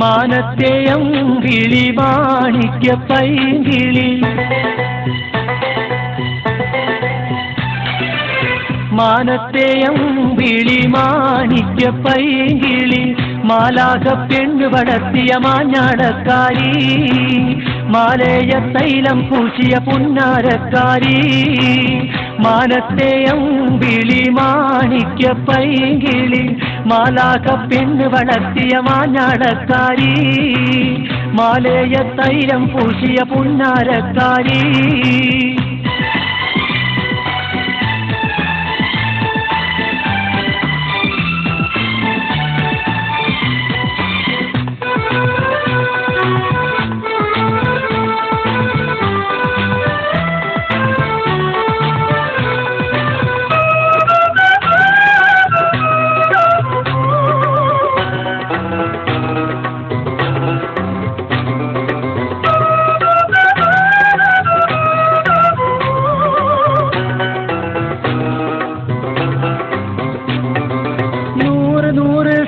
മാനത്തെയം വിളി മാണിക്യ പൈങ്കിളി മാനത്തെയം വിളി മാണിക്യ പൈങ്കിളി മാലാക പെണ്ണ് വളർത്തിയ മാഞ്ഞാടക്കാരി മാലയ തൈലം പൂശിയ പുന്നാരക്കാരി മാനത്തെയം വിളി മാണിക്യ പൈങ്കിളി മാലാക പെണ്ണ് വളർത്തിയ മാഞ്ഞാടക്കാരി മാലയ തൈലം പൂശിയ പുന്നാരക്കാരി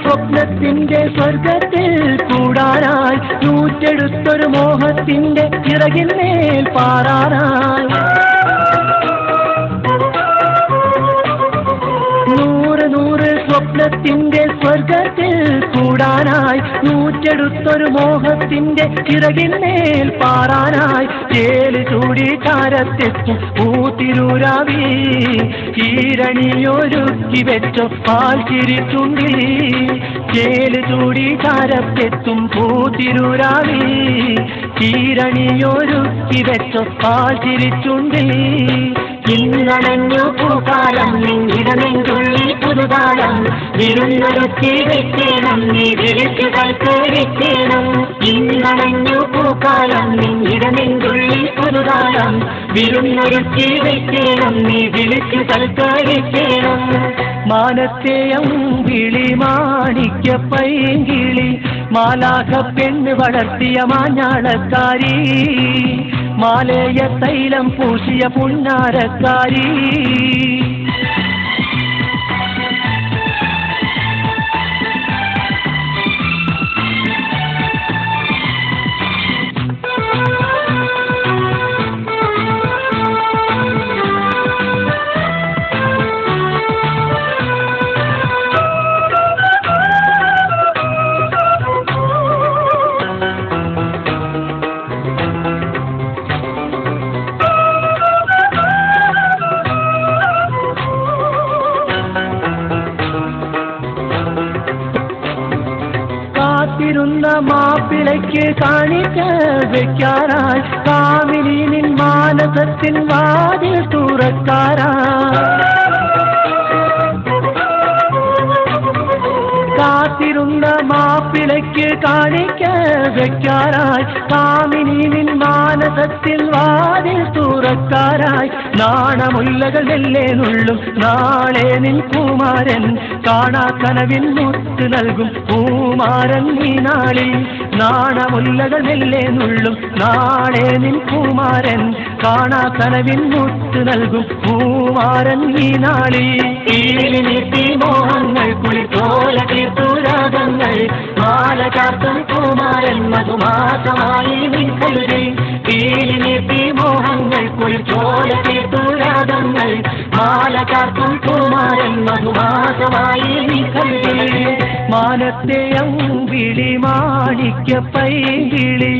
സ്വപ്നത്തിന്റെ സ്വർഗത്തിൽ കൂടാനായി നൂറ്റെടുത്തൊരു മോഹത്തിന്റെ ചിറകിന്മേൽ പാറാനായി നൂറ് സ്വപ്നത്തിന്റെ സ്വർഗത്തിൽ കൂടാനായി നൂറ്റെടുത്തൊരു മോഹത്തിന്റെ ചിറകിന്മേൽ പാറാനായി ചേല് ചൂടി ചാരത്തെത്തും പൂത്തിരൂരാവി ഈരണിയൊരുക്കി വെച്ചോ പാൽ ചിരിച്ചുണ്ടിൽ ചേല് ചൂടി ചാരത്തെത്തും പൂത്തിരൂരാവി ഈരണിയൊരുക്കി വെച്ചോ പാൽ ചിരിച്ചുണ്ടിൽ ഇന്നണഞ്ഞു പൂക്കാലം നിന്നിടമെന്തുള്ളി പുതുകാലം വിരുന്നൊരുക്കി വെക്കണം നീ വിളിച്ചുകൾ കേൾക്കണം ഇന്നണഞ്ഞു പൂക്കാലം നിന്നിടമെന്തുള്ളി പുതുകാലം വിരുന്നൊരുക്കി വെക്കണം നീ വിളിച്ചുകൾ കേൾക്കണം മാനത്തെയം വിളി മാണിക്യ പൈങ്കിളി മാലാക പെണ്ണ് വളർത്തിയ മാഞ്ഞാടക്കാരി മാലയ തൈലം പൂശിയ പുന്നാരക്കാരി കാത്തിരുന്ന മാപ്പിളയ്ക്ക് കാണിക്ക വെക്കാനായി കാമിനി നിൻ മാനസത്തിൻ വാതിൽ തുറക്കാനായി കാത്തിരുന്ന മാപ്പിളയ്ക്ക് കാണിക്ക വെക്കാനായി കാമിനി നിൻ മാനസത്തിൽ വാതിൽ തുറക്കാനായി നാണമുല്ലകൾ വെല്ലേനുള്ളും നാളെ നിൻ കുമാരൻ കാണാ കനവിൻ മുത്ത് നൽകും പൂമാരൻ നീ നാളി നാണമുല്ലകൾ വെല്ലേനുള്ളും നാളെ നിൻ കുമാരൻ കാണാ കനവിൻ മുത്ത് നൽകും പൂമാരൻ നീ നാളി നീട്ടി മോഹങ്ങൾ കുളിത്തോല തീർത്തുരാഗങ്ങൾ മാല ചാർത്തും കുമാരൻ മധുമാസമായി നിൽക്കരുതേ നീട്ടി മോഹങ്ങൾ കുളിത്തോല തീർത്തുരാഗങ്ങൾ മാല ചാർത്തും കുമാരൻ മധുമാസമായി നിൽക്കരുതേ മാനത്തെയം വിളി മാണിക്യ പൈങ്കിളി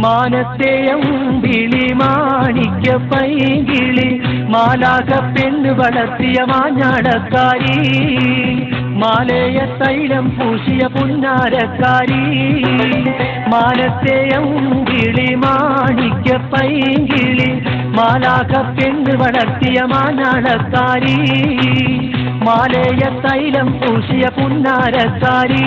മാനത്തെയം വിളി മാണിക്യ പൈങ്കിളി മാലാക പെണ്ണ് വളർത്തിയ മാഞ്ഞാടക്കാരി മാലയ തൈലം പൂശിയ പുന്നാരക്കാരി മാനത്തെയം വിളി മാണിക്യ പൈങ്കിളി മാലാക പെണ്ണ് വളർത്തിയ മാഞ്ഞാടക്കാരി മാലയ തൈലം പൂശിയ പുന്നാരക്കാരി